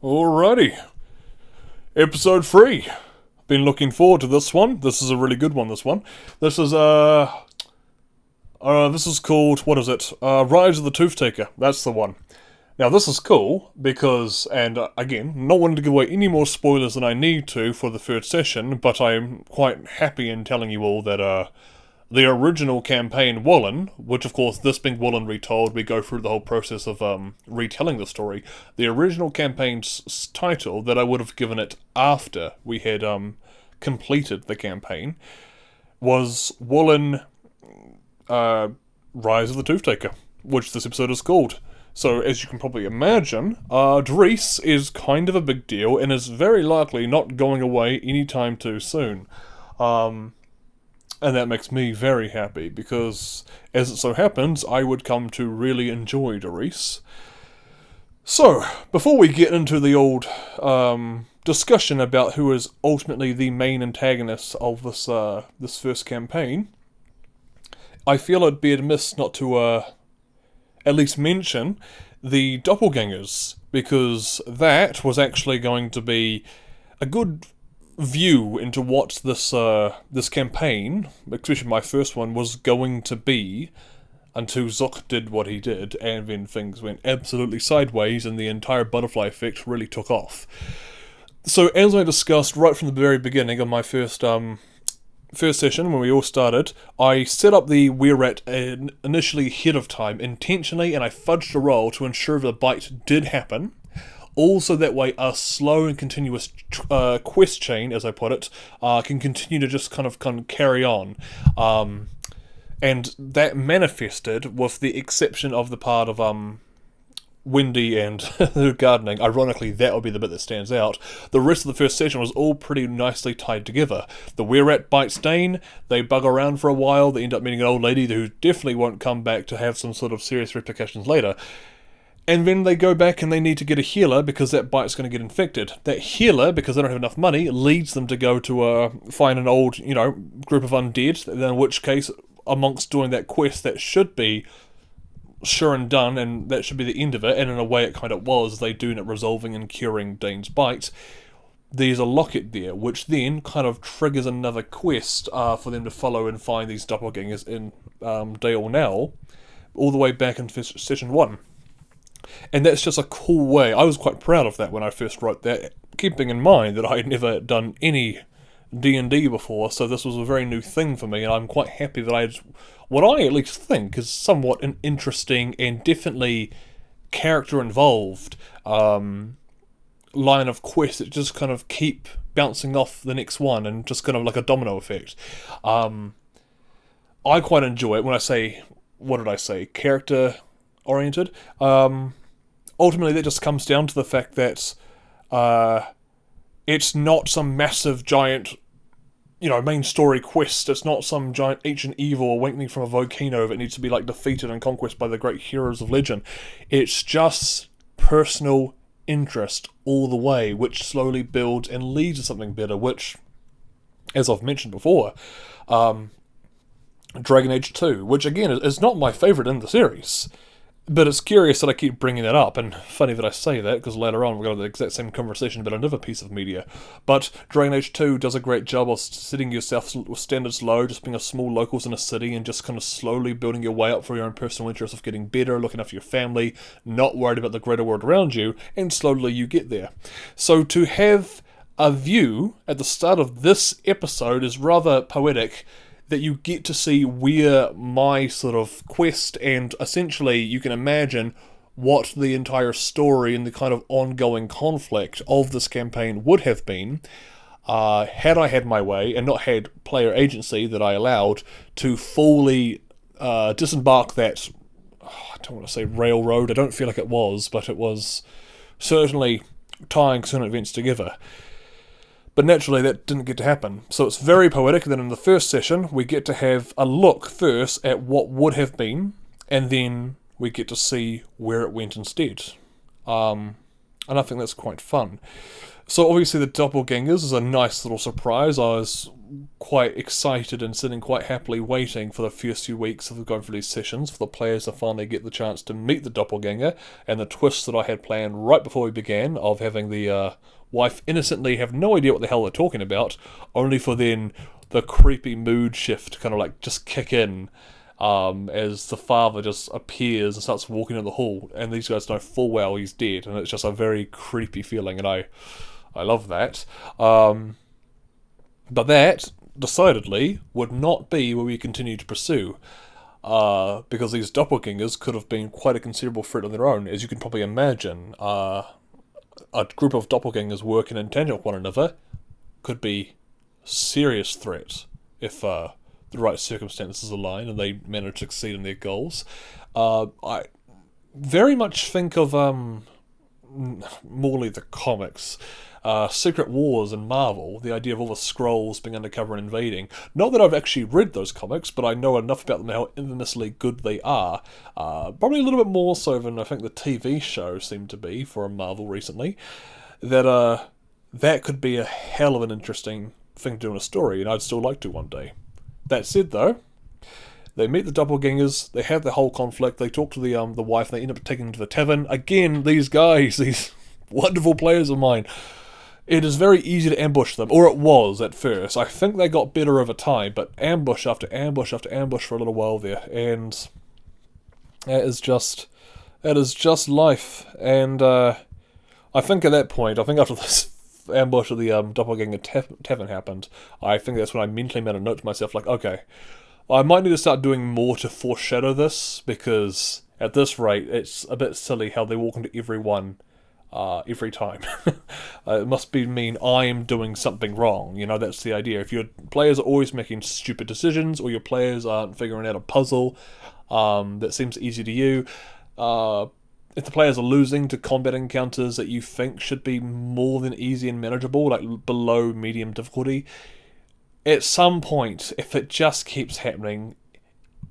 Alrighty, episode 3. Been looking forward to this one. This is a really good one, this one. This is called, what is it? Rise of the Toothtaker. That's the one. Now this is cool because, and again, not wanting to give away any more spoilers than I need to for the third session, but I'm quite happy in telling you all that, the original campaign, Wollen, which of course, this being Wollen retold, we go through the whole process of retelling the story. The original campaign's title that I would have given it after we had completed the campaign was Wollen Rise of the Toothtaker, which this episode is called. So, as you can probably imagine, Dariss is kind of a big deal and is very likely not going away anytime too soon. And that makes me very happy, because, as it so happens, I would come to really enjoy Dariss. So, before we get into the old discussion about who is ultimately the main antagonist of this first campaign, I feel it'd be amiss not to at least mention the Doppelgangers, because that was actually going to be a good view into what this campaign, especially my first one, was going to be until Zook did what he did, and then things went absolutely sideways and the entire butterfly effect really took off. So, as I discussed right from the very beginning of my first session, when we all started, I set up the We're At initially ahead of time, intentionally, and I fudged the roll to ensure the bite did happen. Also, that way, a slow and continuous quest chain, as I put it, can continue to just kind of carry on. And that manifested, with the exception of the part of Wendy and the gardening. Ironically, that would be the bit that stands out. The rest of the first session was all pretty nicely tied together. The We're At bites Dane, they bug around for a while, they end up meeting an old lady who definitely won't come back to have some sort of serious repercussions later. And then they go back and they need to get a healer because that bite's going to get infected. That healer, because they don't have enough money, leads them to go to find an old, group of undead. In which case, amongst doing that quest, that should be sure and done, and that should be the end of it. And in a way, it kind of was. They do end up resolving and curing Dane's bite. There's a locket there, which then kind of triggers another quest for them to follow and find these doppelgangers in Dale now, all the way back into session 1. And that's just a cool way. I was quite proud of that when I first wrote that, keeping in mind that I had never done any D&D before, so this was a very new thing for me, and I'm quite happy that I had what I at least think is somewhat an interesting and definitely character-involved line of quests that just kind of keep bouncing off the next one, and just kind of like a domino effect. I quite enjoy it when I say, what did I say, character-oriented. Ultimately, that just comes down to the fact that it's not some massive, giant, main story quest. It's not some giant ancient evil awakening from a volcano that needs to be, defeated and conquered by the great heroes of legend. It's just personal interest all the way, which slowly builds and leads to something better, which, as I've mentioned before, Dragon Age 2, which, again, is not my favourite in the series. But it's curious that I keep bringing that up, and funny that I say that, because later on we're going to have the exact same conversation about another piece of media. But Dragon Age 2 does a great job of setting yourself with standards low, just being a small locals in a city, and just kind of slowly building your way up for your own personal interest of getting better, looking after your family, not worried about the greater world around you, and slowly you get there. So to have a view at the start of this episode is rather poetic, that you get to see where my sort of quest, and essentially you can imagine what the entire story and the kind of ongoing conflict of this campaign would have been had I had my way and not had player agency that I allowed to fully disembark that, I don't want to say railroad, I don't feel like it was, but it was certainly tying certain events together. But naturally, that didn't get to happen. So it's very poetic that in the first session, we get to have a look first at what would have been, and then we get to see where it went instead. And I think that's quite fun. So obviously the Doppelgangers is a nice little surprise. I was quite excited and sitting quite happily waiting for the first few weeks of going through these sessions for the players to finally get the chance to meet the Doppelganger, and the twist that I had planned right before we began of having the wife innocently have no idea what the hell they're talking about, only for then the creepy mood shift to kind of like just kick in as the father just appears and starts walking in the hall, and these guys know full well he's dead, and it's just a very creepy feeling, and I love that. But that, decidedly, would not be what we continue to pursue. Because these doppelgangers could have been quite a considerable threat on their own. As you can probably imagine, a group of doppelgangers working in tandem with one another could be serious threat if the right circumstances align and they manage to succeed in their goals. I very much think of morely the comics. Secret Wars and Marvel, the idea of all the Skrulls being undercover and invading. Not that I've actually read those comics, but I know enough about them how infamously good they are. Probably a little bit more so than I think the TV show seemed to be for Marvel recently. That could be a hell of an interesting thing to do in a story, and I'd still like to one day. That said, though, they meet the doppelgangers, they have the whole conflict, they talk to the wife, and they end up taking them to the tavern. Again, these guys, these wonderful players of mine, it is very easy to ambush them, or it was at first. I think they got better over time, but ambush after ambush after ambush for a little while there, and that is just life. And I think at that point, I think after this ambush of the doppelganger tavern happened, I think that's when I mentally made a note to myself, like, okay, I might need to start doing more to foreshadow this, because at this rate, it's a bit silly how they walk into everyone every time. It must mean I'm doing something wrong. You know, that's the idea. If your players are always making stupid decisions, or your players aren't figuring out a puzzle that seems easy to you, if the players are losing to combat encounters that you think should be more than easy and manageable, like below medium difficulty, at some point, if it just keeps happening,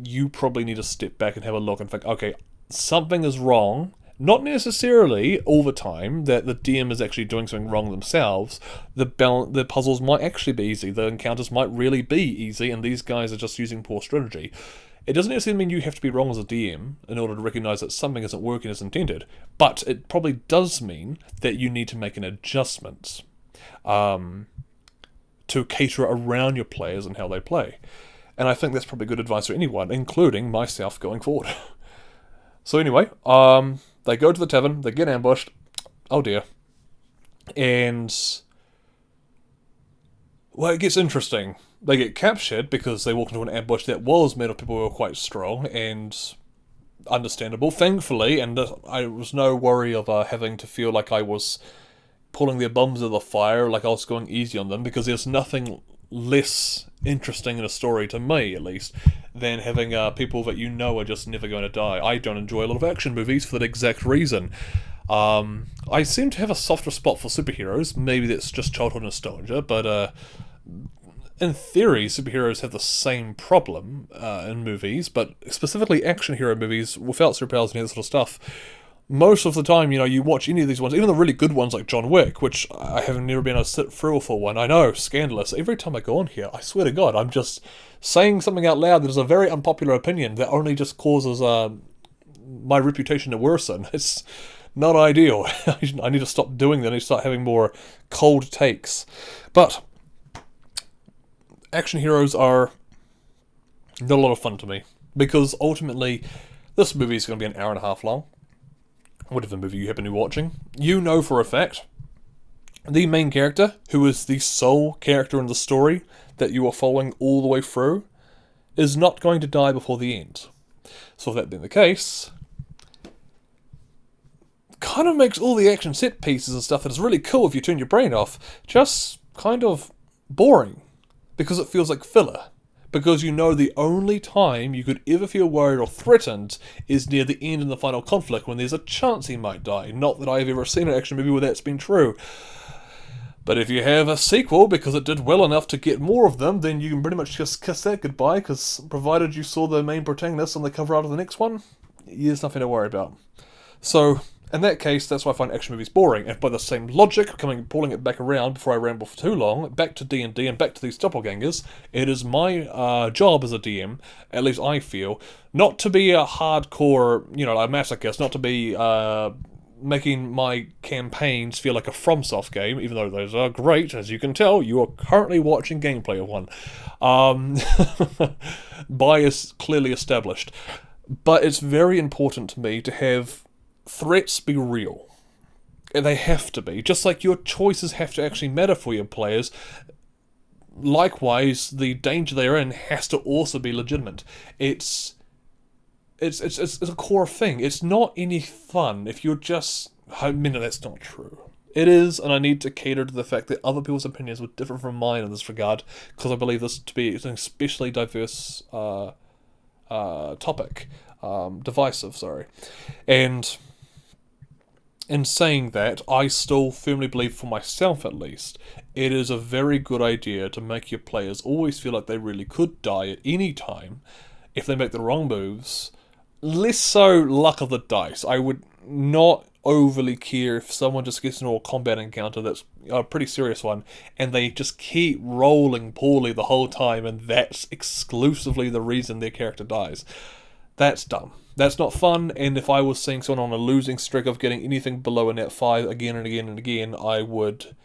you probably need to step back and have a look and think, okay, something is wrong. Not necessarily all the time that the DM is actually doing something wrong themselves. The puzzles might actually be easy. The encounters might really be easy, and these guys are just using poor strategy. It doesn't necessarily mean you have to be wrong as a DM in order to recognise that something isn't working as intended, but it probably does mean that you need to make an adjustment to cater around your players and how they play. And I think that's probably good advice for anyone, including myself going forward. So anyway, they go to the tavern, they get ambushed, oh dear, and, well, it gets interesting. They get captured because they walk into an ambush that was made of people who were quite strong and understandable, thankfully, and I was no worry of having to feel like I was pulling their bums out of the fire, like I was going easy on them, because there's nothing less interesting in a story, to me at least, than having people that you know are just never going to die. I don't enjoy a lot of action movies for that exact reason. I seem to have a softer spot for superheroes. Maybe that's just childhood nostalgia, but in theory, superheroes have the same problem in movies, but specifically action hero movies without superpowers and that sort of stuff. Most of the time, you know, you watch any of these ones, even the really good ones like John Wick, which I have never been able to sit through a full one. I know, scandalous. Every time I go on here, I swear to God, I'm just saying something out loud that is a very unpopular opinion that only just causes my reputation to worsen. It's not ideal. I need to stop doing that. I need to start having more cold takes. But action heroes are not a lot of fun to me, because ultimately, this movie is going to be an hour and a half long. Whatever movie you happen to be watching, you know for a fact the main character, who is the sole character in the story that you are following all the way through, is not going to die before the end. So, with that being the case, kind of makes all the action set pieces and stuff that is really cool if you turn your brain off just kind of boring, because it feels like filler. Because you know the only time you could ever feel worried or threatened is near the end in the final conflict, when there's a chance he might die. Not that I've ever seen an action movie where that's been true. But if you have a sequel because it did well enough to get more of them, then you can pretty much just kiss that goodbye, because provided you saw the main protagonist on the cover art of the next one, there's nothing to worry about. So, In that case, that's why I find action movies boring. And by the same logic, pulling it back around before I ramble for too long, back to D&D and back to these doppelgangers, it is my job as a DM, at least I feel, not to be a hardcore, a masochist, not to be making my campaigns feel like a FromSoft game, even though those are great. As you can tell, you are currently watching gameplay of one. Bias clearly established. But it's very important to me to have threats be real. They have to be. Just like your choices have to actually matter for your players, likewise, the danger they're in has to also be legitimate. It's a core thing. It's not any fun if you're just... I mean, that's not true. It is, and I need to cater to the fact that other people's opinions were different from mine in this regard, because I believe this to be an especially diverse topic. Divisive, sorry. And in saying that, I still firmly believe, for myself at least, it is a very good idea to make your players always feel like they really could die at any time if they make the wrong moves. Less so luck of the dice. I would not overly care if someone just gets into a combat encounter that's a pretty serious one, and they just keep rolling poorly the whole time, and that's exclusively the reason their character dies. That's dumb. That's not fun, and if I was seeing someone on a losing streak of getting anything below a net 5 again and again and again, I would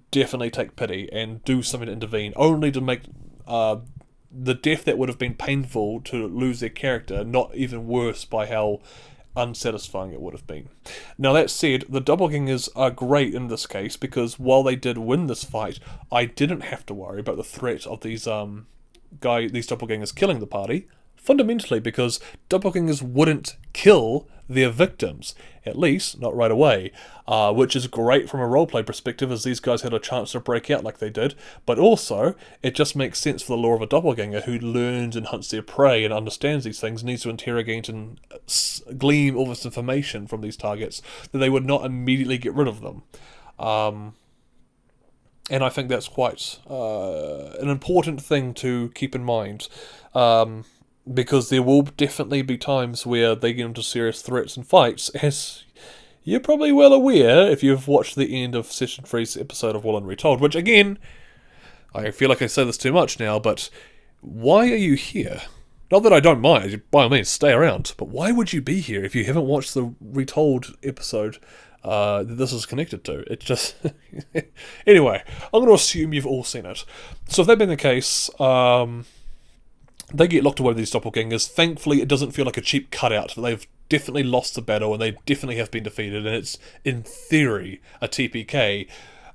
definitely take pity and do something to intervene, only to make the death that would have been painful to lose their character not even worse by how unsatisfying it would have been. Now that said, the doppelgangers are great in this case, because while they did win this fight, I didn't have to worry about the threat of these doppelgangers killing the party. Fundamentally because doppelgangers wouldn't kill their victims, at least not right away, which is great from a roleplay perspective, as these guys had a chance to break out like they did, but also it just makes sense for the lore of a doppelganger who learns and hunts their prey and understands these things, needs to interrogate and glean all this information from these targets, that they would not immediately get rid of them. And I think that's quite an important thing to keep in mind. Because there will definitely be times where they get into serious threats and fights, as you're probably well aware if you've watched the end of Session 3's episode of Wollen Retold, which again, I feel like I say this too much now, but why are you here? Not that I don't mind, by all means, stay around, but why would you be here if you haven't watched the Retold episode that this is connected to? It just... Anyway, I'm going to assume you've all seen it. So if that being the case, they get locked away with these doppelgangers. Thankfully, it doesn't feel like a cheap cutout. They've definitely lost the battle, and they definitely have been defeated, and it's, in theory, a TPK,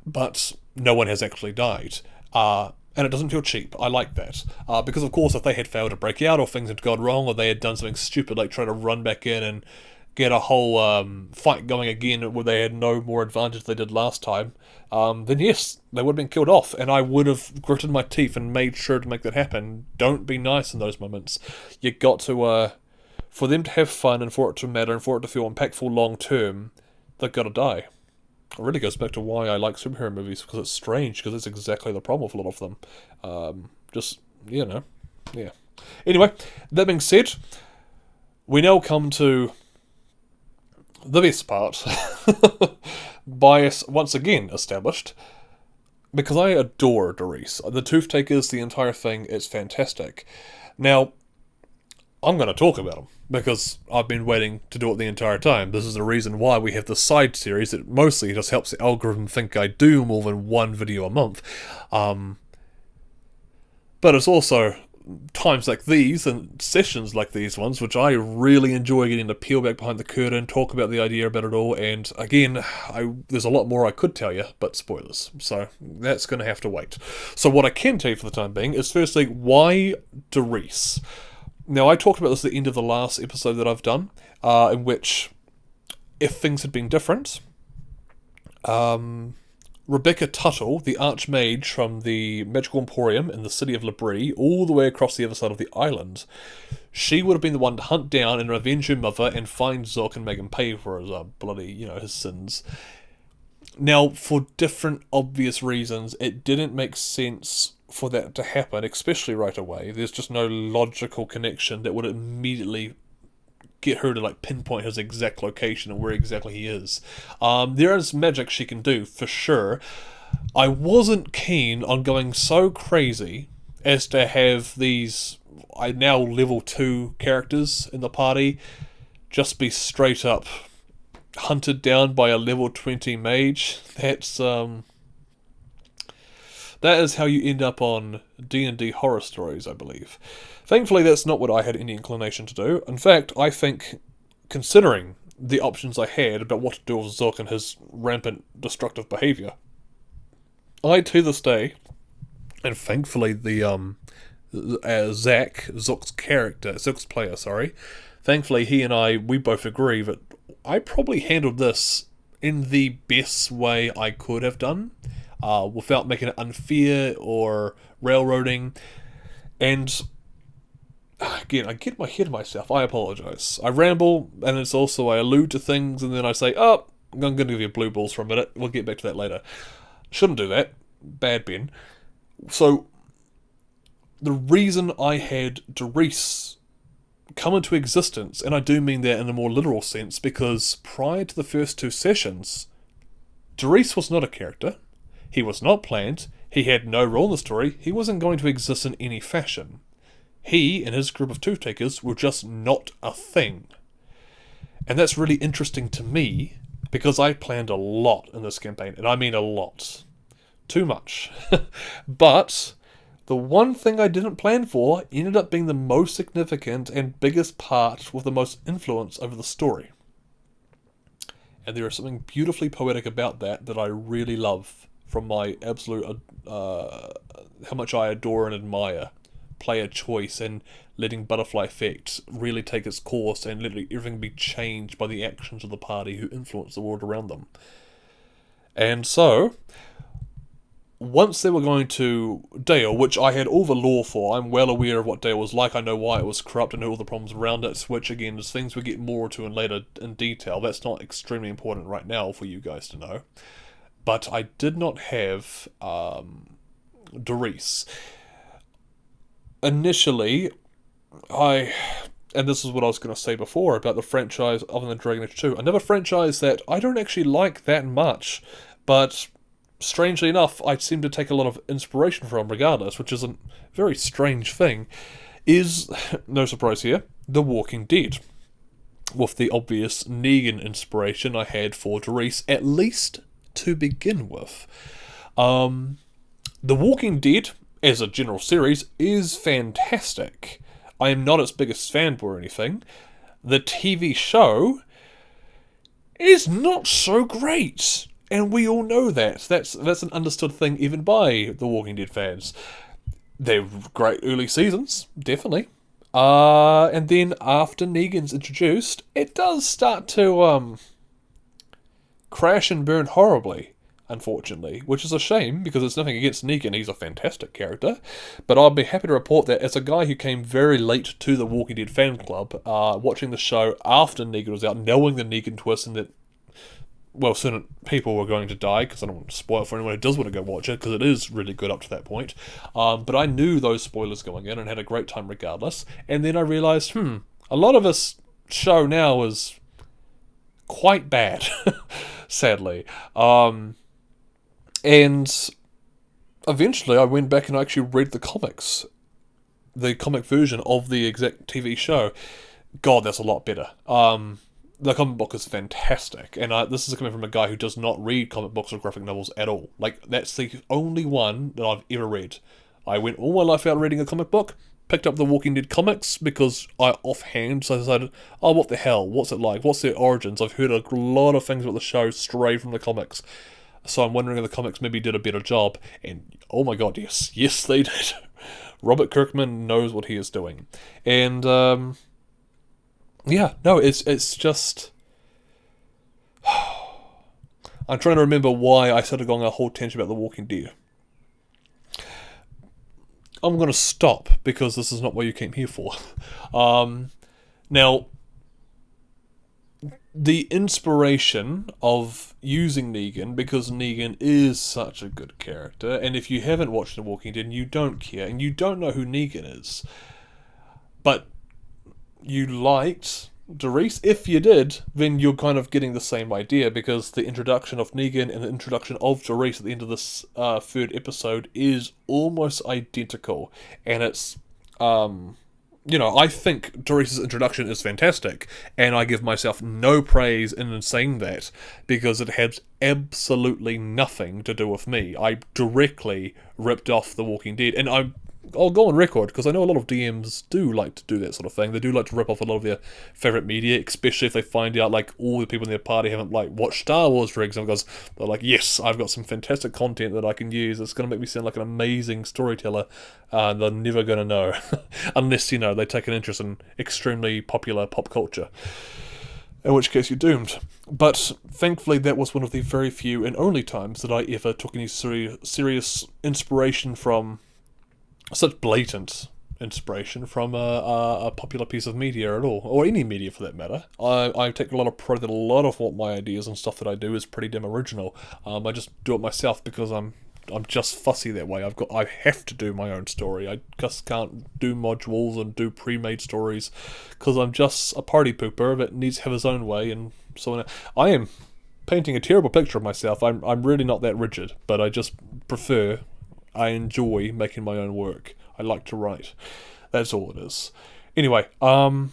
but no one has actually died. And it doesn't feel cheap. I like that. Because, of course, if they had failed to break out, or things had gone wrong, or they had done something stupid, like try to run back in and get a whole fight going again where they had no more advantage than they did last time, then yes, they would have been killed off, and I would have gritted my teeth and made sure to make that happen. Don't be nice in those moments. You got to, for them to have fun and for it to matter and for it to feel impactful long term, they've got to die. It really goes back to why I like superhero movies, because it's strange, because it's exactly the problem with a lot of them. Yeah. Anyway, that being said, we now come to the best part. Bias once again established, because I adore Dariss. The Toothtakers, the entire thing, it's fantastic. Now, I'm going to talk about them, because I've been waiting to do it the entire time. This is the reason why we have the side series. It mostly just helps the algorithm think I do more than one video a month. But it's also times like these and sessions like these ones which I really enjoy getting to peel back behind the curtain, talk about the idea about it all, and again, there's a lot more I could tell you, but spoilers, so that's going to have to wait. So what I can tell you for the time being is, firstly, why Dariss? Now, I talked about this at the end of the last episode that I've done, in which, if things had been different, Rebecca Tuttle, the Archmage from the Magical Emporium in the city of Labrie, all the way across the other side of the island, she would have been the one to hunt down and revenge her mother and find Zook and make him pay for his his sins. Now, for different obvious reasons, it didn't make sense for that to happen, especially right away. There's just no logical connection that would immediately get her to like pinpoint his exact location and where exactly he is. There is magic she can do, for sure. I wasn't keen on going so crazy as to have these now level 2 characters in the party just be straight up hunted down by a level 20 mage. That is how you end up on D&D horror stories, I believe. Thankfully, that's not what I had any inclination to do. In fact, I think, considering the options I had about what to do with Zook and his rampant destructive behaviour, I, to this day, and thankfully Zach, Zook's player, thankfully he and we both agree that I probably handled this in the best way I could have done, without making it unfair or railroading. And again, I get my head of myself. I apologise. I ramble, and it's also I allude to things, and then I say, "Oh, I'm going to give you blue balls for a minute. We'll get back to that later." Shouldn't do that. Bad Ben. So, the reason I had Dariss come into existence, and I do mean that in a more literal sense, because prior to the first 2 sessions, Dariss was not a character. He was not planned. He had no role in the story. He wasn't going to exist in any fashion. He and his group of Toothtakers were just not a thing. And that's really interesting to me, because I planned a lot in this campaign, and I mean a lot. Too much. But the one thing I didn't plan for ended up being the most significant and biggest part with the most influence over the story. And there is something beautifully poetic about that I really love, from my absolute, how much I adore and admire player choice and letting Butterfly Effect really take its course and letting everything be changed by the actions of the party who influence the world around them. And so, once they were going to Dale, which I had all the lore for, I'm well aware of what Dale was like, I know why it was corrupt, I know all the problems around it, which again is things we get more to in later in detail. That's not extremely important right now for you guys to know. But I did not have Dariss. Initially, and this is what I was going to say before about the franchise other than Dragon Age 2, another franchise that I don't actually like that much, but strangely enough, I seem to take a lot of inspiration from regardless, which is a very strange thing, is, no surprise here, The Walking Dead. With the obvious Negan inspiration I had for Dariss, at least to begin with. The Walking Dead, as a general series, is fantastic. I am not its biggest fanboy or anything. The TV show is not so great, and we all know that. That's an understood thing even by the Walking Dead fans. They're great early seasons, definitely. And then after Negan's introduced, it does start to crash and burn horribly, unfortunately, which is a shame, because it's nothing against Negan, he's a fantastic character, but I'll be happy to report that as a guy who came very late to the Walking Dead fan club, watching the show after Negan was out, knowing the Negan twist and that, well, certain people were going to die, because I don't want to spoil it for anyone who does want to go watch it, because it is really good up to that point, but I knew those spoilers going in and had a great time regardless, and then I realised, a lot of this show now is quite bad, sadly. And eventually I went back and I actually read the comics. The comic version of the exact TV show. God, that's a lot better. The comic book is fantastic. And this is coming from a guy who does not read comic books or graphic novels at all. Like, that's the only one that I've ever read. I went all my life out reading a comic book, picked up the Walking Dead comics because offhand, so I decided, oh, what the hell? What's it like? What's their origins? I've heard a lot of things about the show straight from the comics. So I'm wondering if the comics maybe did a better job. And, oh my god, yes. Yes, they did. Robert Kirkman knows what he is doing. And, yeah, no, it's just... I'm trying to remember why I started going a whole tangent about The Walking Dead. I'm going to stop, because this is not what you came here for. Now, the inspiration of using Negan, because Negan is such a good character, and if you haven't watched The Walking Dead, you don't care, and you don't know who Negan is, but you liked Dariss. If you did, then you're kind of getting the same idea, because the introduction of Negan and the introduction of Dariss at the end of this third episode is almost identical. And it's, I think Dariss's introduction is fantastic, and I give myself no praise in saying that, because it has absolutely nothing to do with me. I directly ripped off The Walking Dead, and I'll go on record, because I know a lot of DMs do like to do that sort of thing. They do like to rip off a lot of their favourite media, especially if they find out, like, all the people in their party haven't, like, watched Star Wars, for example, because they're like, yes, I've got some fantastic content that I can use. It's going to make me sound like an amazing storyteller. They're never going to know, unless, they take an interest in extremely popular pop culture. In which case you're doomed. But thankfully that was one of the very few and only times that I ever took any serious inspiration from, such blatant inspiration from a popular piece of media at all, or any media for that matter. I take a lot of pride that a lot of what my ideas and stuff that I do is pretty damn original. I just do it myself because I'm just fussy that way. I have to do my own story. I just can't do modules and do pre-made stories, because I'm just a party pooper that needs to have his own way, and so on. I am painting a terrible picture of myself. I'm really not that rigid, but I enjoy making my own work. I like to write. That's all it is. Anyway, so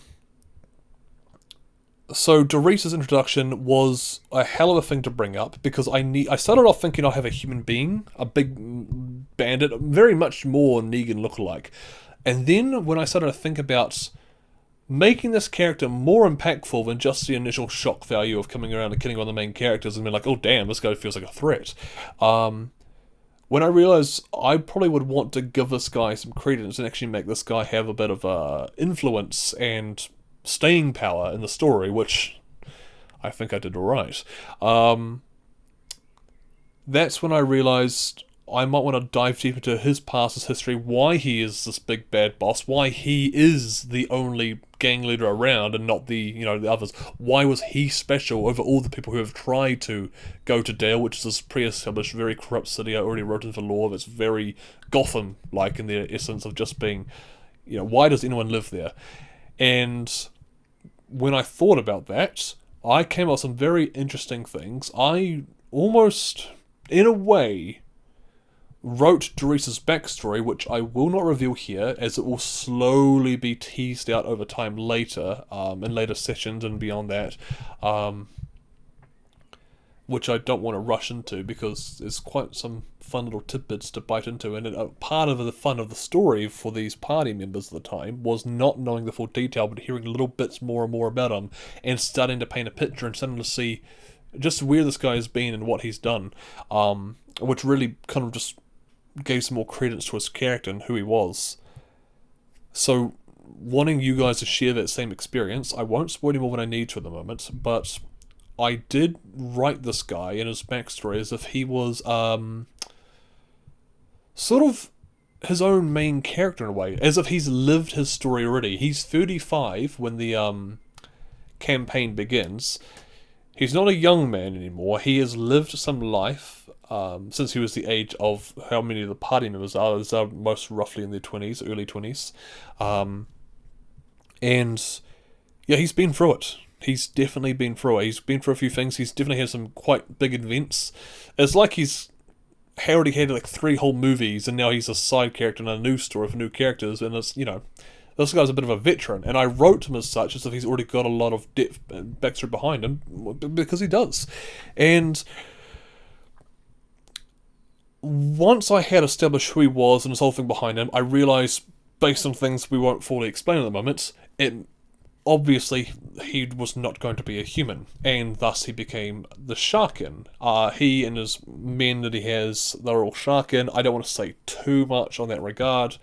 Dariss's introduction was a hell of a thing to bring up, because I started off thinking I'll have a human being, a big bandit, very much more Negan lookalike. And then when I started to think about making this character more impactful than just the initial shock value of coming around and killing one of the main characters and being like, oh damn, this guy feels like a threat. When I realised I probably would want to give this guy some credence and actually make this guy have a bit of influence and staying power in the story, which I think I did alright. That's when I realised I might want to dive deep into his past, his history, why he is this big bad boss, why he is the only gang leader around and not the others. Why was he special over all the people who have tried to go to Dale, which is this pre-established, very corrupt city. I already wrote into the law that's very Gotham-like in their essence of just being, why does anyone live there? And when I thought about that, I came up with some very interesting things. I almost, in a way, wrote Dariss's backstory, which I will not reveal here, as it will slowly be teased out over time later, in later sessions and beyond that, which I don't want to rush into, because there's quite some fun little tidbits to bite into, and part of the fun of the story for these party members at the time was not knowing the full detail, but hearing little bits more and more about him, and starting to paint a picture and starting to see just where this guy has been and what he's done, which really kind of just gave some more credence to his character and who he was. So, wanting you guys to share that same experience, I won't spoil any more than I need to at the moment, but I did write this guy and his backstory as if he was sort of his own main character in a way, as if he's lived his story already. He's 35 when the campaign begins. He's not a young man anymore. He has lived some life since he was the age of how many of the party members are. They're most roughly in their 20s, early 20s. And yeah, he's been through it. He's definitely been through it. He's been through a few things. He's definitely had some quite big events. It's like he's already had like 3 whole movies, and now he's a side character in a new story for new characters, and it's, this guy's a bit of a veteran, and I wrote him as such, as if he's already got a lot of depth and backstory behind him, because he does. And once I had established who he was and his whole thing behind him, I realised, based on things we won't fully explain at the moment, obviously he was not going to be a human, and thus he became the Sharkin. He and his men that he has, they're all Sharkin. I don't want to say too much on that regard.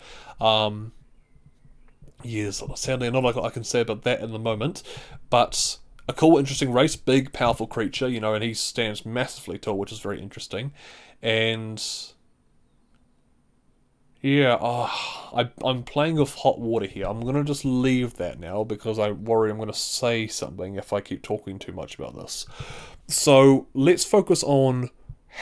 Yes, sadly not a lot I can say about that in the moment, but a cool, interesting race, big, powerful creature, and he stands massively tall, which is very interesting. And yeah, I'm playing with hot water here. I'm going to just leave that now, because I worry I'm going to say something if I keep talking too much about this. So let's focus on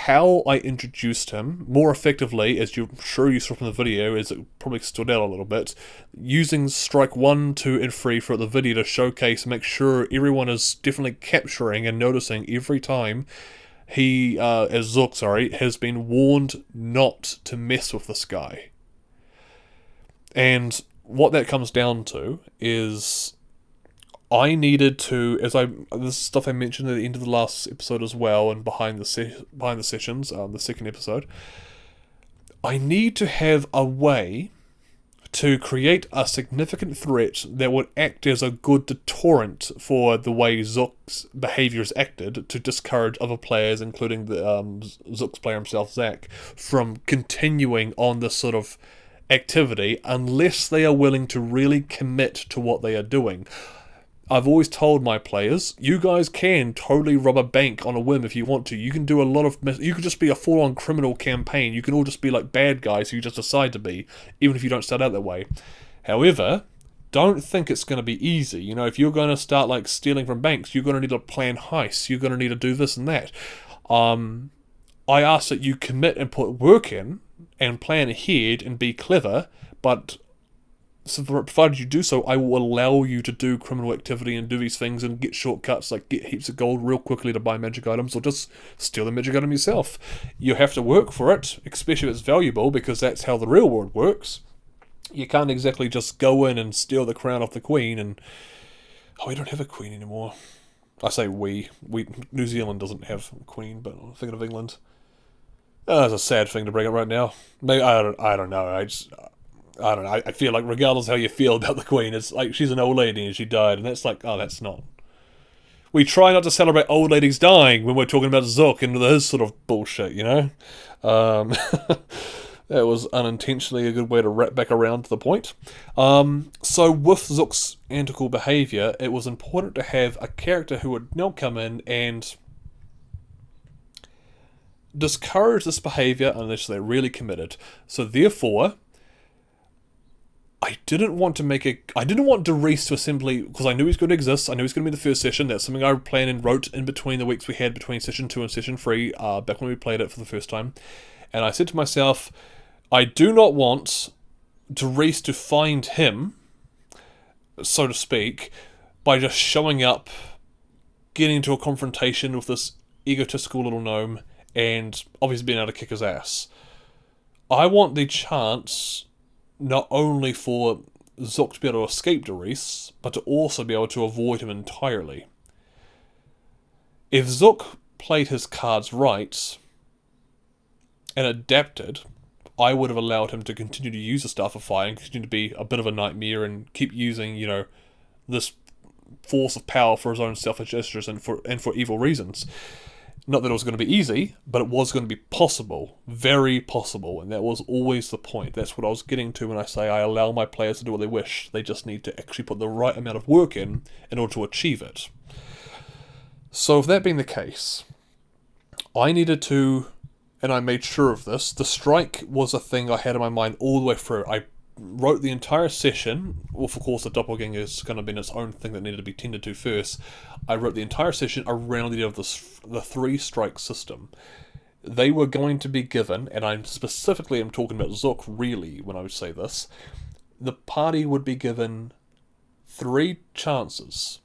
how I introduced him more effectively, as you're sure you saw from the video, as it probably stood out a little bit, using strike 1, 2, and 3 for the video to showcase, make sure everyone is definitely capturing and noticing every time he, as Zook, has been warned not to mess with this guy. And what that comes down to is I needed to, this is stuff I mentioned at the end of the last episode as well, and behind the sessions, the second episode, I need to have a way to create a significant threat that would act as a good deterrent for the way Zook's behaviour is acted to discourage other players, including the Zook's player himself, Zach, from continuing on this sort of activity unless they are willing to really commit to what they are doing. I've always told my players, you guys can totally rob a bank on a whim if you want to. You can do a lot of... You could just be a full-on criminal campaign. You can all just be like bad guys who you just decide to be, even if you don't start out that way. However, don't think it's going to be easy. You know, if you're going to start like stealing from banks, you're going to need to plan heists. You're going to need to do this and that. I ask that you commit and put work in and plan ahead and be clever, but... So provided you do so, I will allow you to do criminal activity and do these things and get shortcuts, like get heaps of gold real quickly to buy magic items, or just steal the magic item yourself. You have to work for it, especially if it's valuable, because that's how the real world works. You can't exactly just go in and steal the crown off the queen and... Oh, we don't have a queen anymore. I say we. New Zealand doesn't have a queen, but I'm thinking of England. That's a sad thing to bring up right now. Maybe, I don't know, I don't know, I feel like regardless how you feel about the Queen, it's like she's an old lady and she died, and that's like, oh, that's not... We try not to celebrate old ladies dying when we're talking about Zook and his sort of bullshit, you know? That was unintentionally a good way to wrap back around to the point. So with Zook's antical behaviour, it was important to have a character who would now come in and discourage this behaviour unless they're really committed. So therefore... I didn't want Dariss to simply, because I knew he's going to exist, I knew he's going to be in the first session. That's something I planned and wrote in between the weeks we had between session 2 and session 3, back when we played it for the first time. And I said to myself, I do not want Dariss to find him, so to speak, by just showing up, getting into a confrontation with this egotistical little gnome, and obviously being able to kick his ass. I want the chance... not only for Zook to be able to escape Dariss, but to also be able to avoid him entirely. If Zook played his cards right and adapted, I would have allowed him to continue to use the Starfify and continue to be a bit of a nightmare and keep using, you know, this force of power for his own selfish gestures and for evil reasons. Not that it was going to be easy, but it was going to be possible. Very possible, and that was always the point. That's what I was getting to when I say I allow my players to do what they wish. They just need to actually put the right amount of work in order to achieve it. So with that being the case, I needed to, and I made sure of this, the strike was a thing I had in my mind all the way through. I wrote the entire session, well, of course the Doppelganger is going to be its own thing that needed to be tended to first. I wrote the entire session around the idea of the 3-strike system. They were going to be given, and I'm talking about Zook really when I would say this, the party would be given 3 chances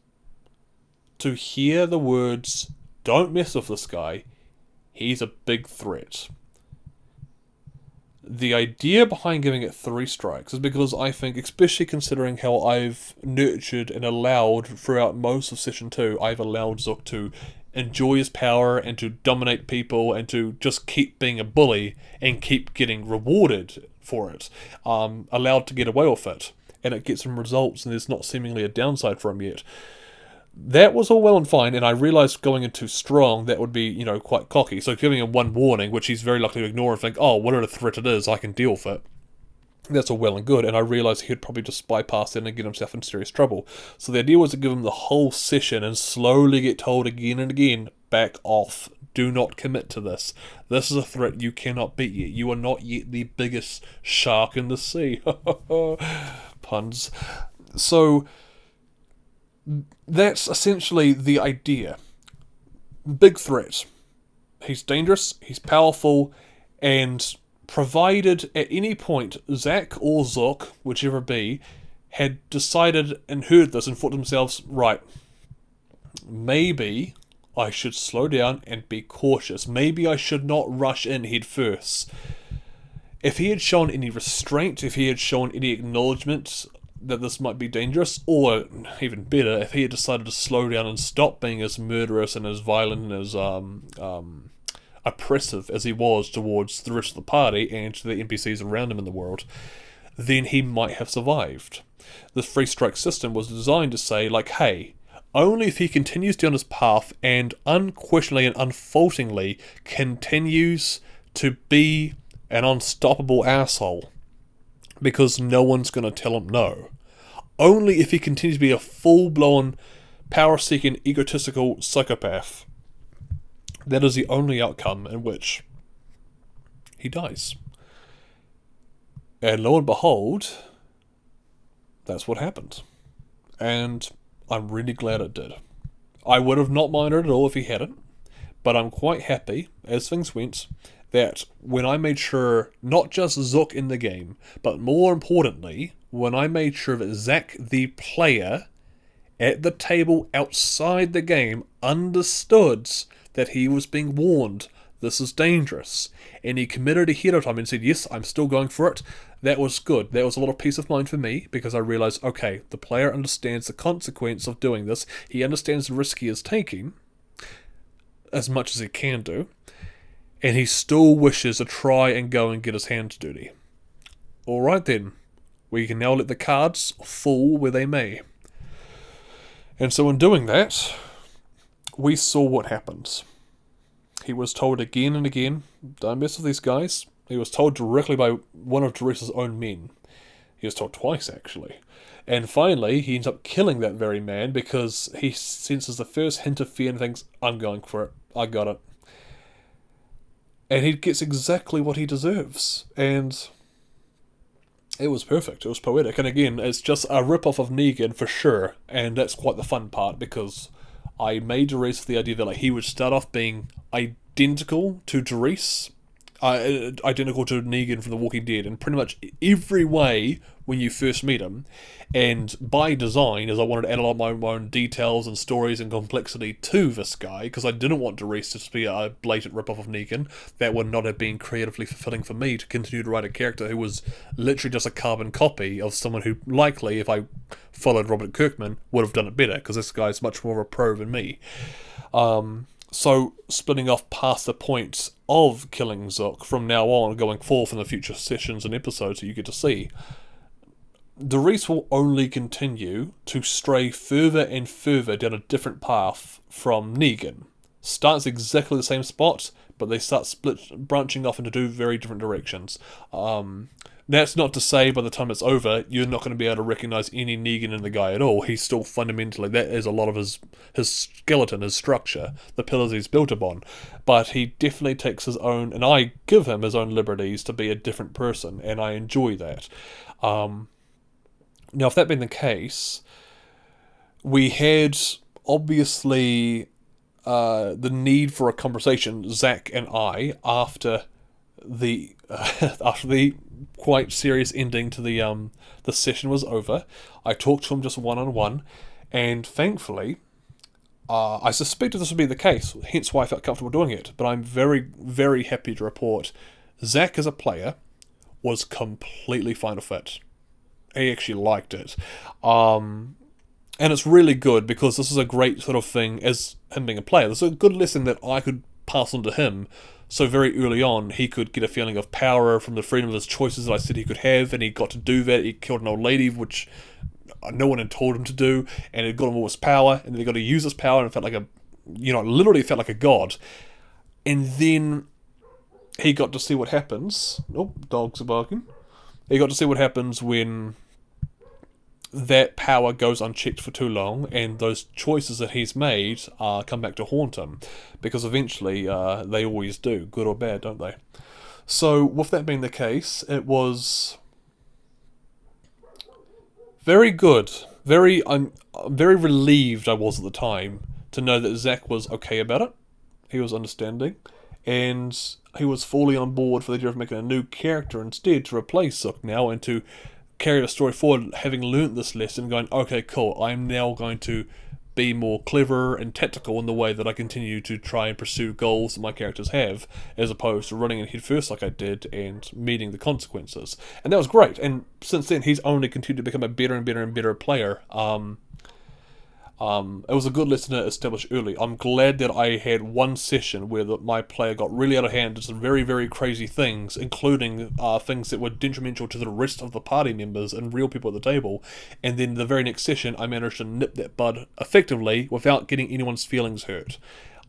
to hear the words, don't mess with this guy, he's a big threat. The idea behind giving it 3 strikes is because I think, especially considering how I've nurtured and allowed throughout most of Session 2, I've allowed Zook to enjoy his power and to dominate people and to just keep being a bully and keep getting rewarded for it, allowed to get away with it, and it gets some results and there's not seemingly a downside for him yet. That was all well and fine, and I realised going in too strong, that would be, you know, quite cocky. So giving him 1 warning, which he's very likely to ignore and think, oh, whatever threat it is, I can deal with it. That's all well and good, and I realised he'd probably just bypass it and get himself in serious trouble. So the idea was to give him the whole session and slowly get told again and again, back off, do not commit to this. This is a threat you cannot beat yet. You are not yet the biggest shark in the sea. Puns. So... that's essentially the idea. Big threat. He's dangerous, he's powerful, and provided at any point Zack or Zook, whichever it be, had decided and heard this and thought to themselves, right, maybe I should slow down and be cautious. Maybe I should not rush in head first. If he had shown any restraint, if he had shown any acknowledgement that this might be dangerous, or even better, if he had decided to slow down and stop being as murderous and as violent and as oppressive as he was towards the rest of the party and to the NPCs around him in the world, then he might have survived. The free strike system was designed to say, like, hey, only if he continues down his path and unquestionably and unfalteringly continues to be an unstoppable asshole, because no one's going to tell him no. Only if he continues to be a full-blown, power-seeking, egotistical psychopath. That is the only outcome in which he dies. And lo and behold, that's what happened. And I'm really glad it did. I would have not minded at all if he hadn't, but I'm quite happy, as things went, that when I made sure, not just Zook in the game, but more importantly, when I made sure that Zack, the player, at the table outside the game, understood that he was being warned, this is dangerous, and he committed ahead of time and said, yes, I'm still going for it, that was good. That was a lot of peace of mind for me, because I realised, okay, the player understands the consequence of doing this, he understands the risk he is taking, as much as he can do, and he still wishes to try and go and get his hands dirty. Alright then, we can now let the cards fall where they may. And so in doing that, we saw what happened. He was told again and again, don't mess with these guys. He was told directly by one of Dariss's own men. He was told twice, actually. And finally, he ends up killing that very man because he senses the first hint of fear and thinks, I'm going for it. I got it. And he gets exactly what he deserves. And it was perfect. It was poetic. And again, it's just a rip-off of Negan for sure. And that's quite the fun part, because I made Dariss the idea that like he would start off being identical to Dariss, identical to Negan from The Walking Dead in pretty much every way when you first meet him. And by design, as I wanted to add a lot of my own details and stories and complexity to this guy, because I didn't want Dariss to just be a blatant rip-off of Negan. That would not have been creatively fulfilling for me to continue to write a character who was literally just a carbon copy of someone who likely, if I followed Robert Kirkman, would have done it better, because this guy's much more of a pro than me. So, splitting off past the point of killing Zook, from now on, going forth in the future sessions and episodes that you get to see, Dariss will only continue to stray further and further down a different path from Negan. Starts exactly the same spot, but they start branching off into two very different directions. That's not to say by the time it's over, you're not going to be able to recognise any Negan in the guy at all. He's still fundamentally, that is a lot of his skeleton, his structure, the pillars he's built upon. But he definitely takes his own, and I give him his own liberties to be a different person, and I enjoy that. Now, if that being the case, we had, obviously, the need for a conversation, Zack and I, after the quite serious ending to the session was over. I talked to him just one-on-one, and thankfully, I suspected this would be the case, hence why I felt comfortable doing it, but I'm very, very happy to report Zack as a player was completely fine with it. He actually liked it. And it's really good, because this is a great sort of thing, as him being a player, this is a good lesson that I could pass on to him, so very early on he could get a feeling of power from the freedom of his choices that I said he could have, and he got to do that. He killed an old lady, which no one had told him to do, and it got him all his power, and then he got to use his power, and it felt like literally felt like a god. And then he got to see what happens. Oh, dogs are barking. He got to see what happens when that power goes unchecked for too long, and those choices that he's made come back to haunt him, because eventually they always do, good or bad, don't they? So with that being the case, it was very good. I'm very relieved I was at the time to know that Zack was okay about it. He was understanding, and he was fully on board for the idea of making a new character instead to replace Zook now, and to carry the story forward, having learnt this lesson, going, okay, cool, I'm now going to be more clever and tactical in the way that I continue to try and pursue goals that my characters have, as opposed to running in head first like I did and meeting the consequences. And that was great, and since then he's only continued to become a better and better and better player. It was a good lesson to establish early. I'm glad that I had one session where my player got really out of hand, did some very, very crazy things, including things that were detrimental to the rest of the party members and real people at the table. And then the very next session, I managed to nip that bud effectively without getting anyone's feelings hurt.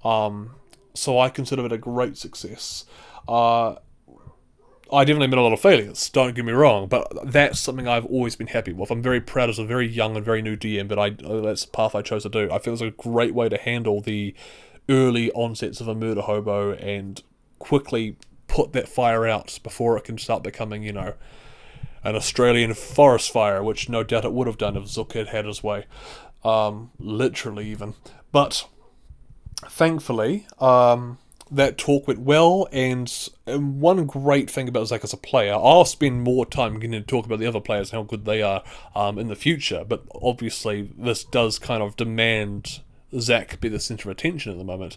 So I consider it a great success. I definitely made a lot of failures, don't get me wrong, but that's something I've always been happy with. I'm very proud as a very young and very new DM, but that's the path I chose to do. I feel it's a great way to handle the early onsets of a murder hobo and quickly put that fire out before it can start becoming, an Australian forest fire, which no doubt it would have done if Zook had had his way. Literally even. But thankfully, that talk went well, and one great thing about Zach as a player, I'll spend more time getting to talk about the other players and how good they are in the future, but obviously this does kind of demand Zach be the centre of attention at the moment.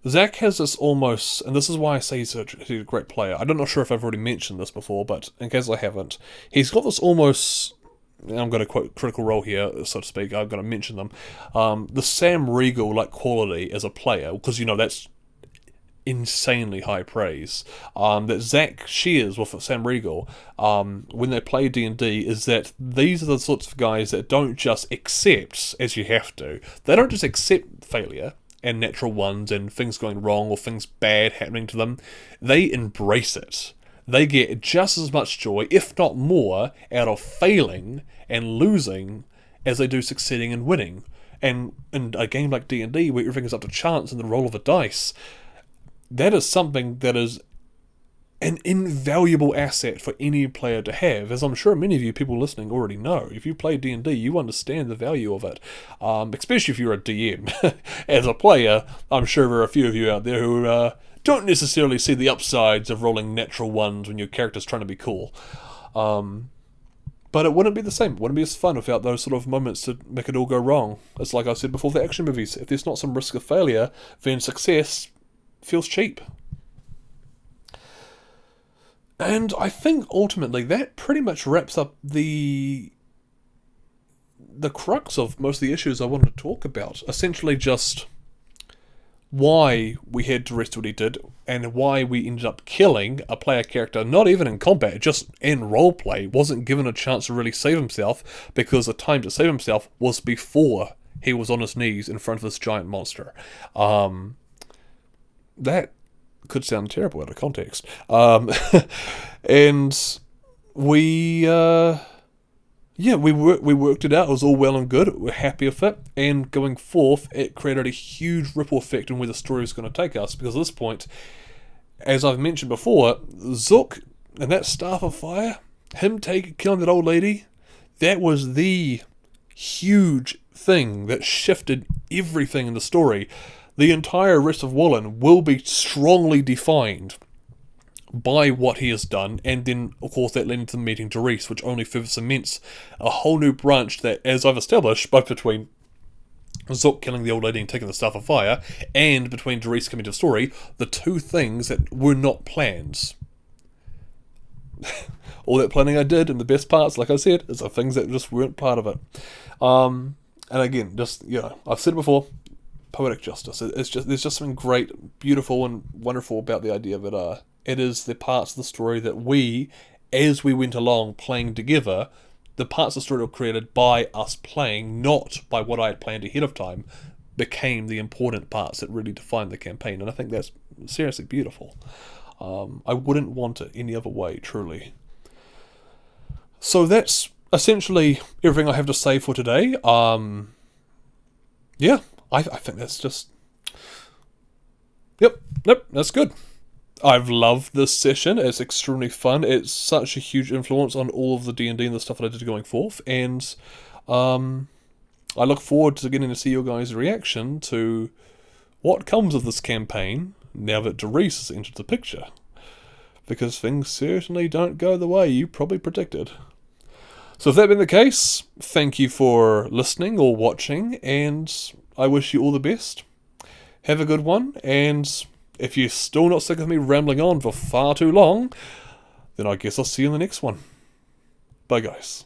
Zach has this almost, and this is why I say he's a great player. I'm not sure if I've already mentioned this before, but in case I haven't, he's got this almost, I'm going to quote Critical Role here, so to speak, I'm going to mention them, the Sam Riegel-like quality as a player, because, that's insanely high praise, that Zach shares with Sam Riegel when they play D&D, is that these are the sorts of guys that don't just accept, as you have to, they don't just accept failure and natural ones and things going wrong or things bad happening to them, they embrace it. They get just as much joy, if not more, out of failing and losing as they do succeeding and winning. And in a game like D&D, where everything is up to chance and the roll of a dice, that is something that is an invaluable asset for any player to have, as I'm sure many of you people listening already know. If you play D&D, you understand the value of it, especially if you're a DM. As a player, I'm sure there are a few of you out there who don't necessarily see the upsides of rolling natural ones when your character's trying to be cool. But it wouldn't be the same. It wouldn't be as fun without those sort of moments to make it all go wrong. It's like I said before, the action movies. If there's not some risk of failure, then success feels cheap. And I think ultimately that pretty much wraps up the crux of most of the issues I wanted to talk about. Essentially just why we had Dariss do what he did, and why we ended up killing a player character, not even in combat, just in roleplay, wasn't given a chance to really save himself, because the time to save himself was before he was on his knees in front of this giant monster. That could sound terrible out of context. And we worked it out. It was all well and good. We're happy with it. And going forth, it created a huge ripple effect on where the story is going to take us. Because at this point, as I've mentioned before, Zook and that Staff of Fire, him killing that old lady, that was the huge thing that shifted everything in the story. The entire rest of Wollen will be strongly defined by what he has done, and then, of course, that led into meeting Dariss, which only further cements a whole new branch that, as I've established, both between Zook killing the old lady and taking the Staff of Fire, and between Dariss coming to the story, the two things that were not plans. All that planning I did, and the best parts, like I said, is the things that just weren't part of it. And again, just, I've said it before, poetic justice. There's just something great, beautiful, and wonderful about the idea that it is the parts of the story that we, as we went along playing together, the parts of the story were created by us playing, not by what I had planned ahead of time, became the important parts that really defined the campaign. And I think that's seriously beautiful. I wouldn't want it any other way, truly. So that's essentially everything I have to say for today. I think that's just... Yep, that's good. I've loved this session. It's extremely fun. It's such a huge influence on all of the D&D and the stuff that I did going forth. And I look forward to getting to see your guys' reaction to what comes of this campaign now that Dariss has entered the picture, because things certainly don't go the way you probably predicted. So if that being the case, thank you for listening or watching, and I wish you all the best. Have a good one, and if you're still not sick of me rambling on for far too long, then I guess I'll see you in the next one. Bye guys.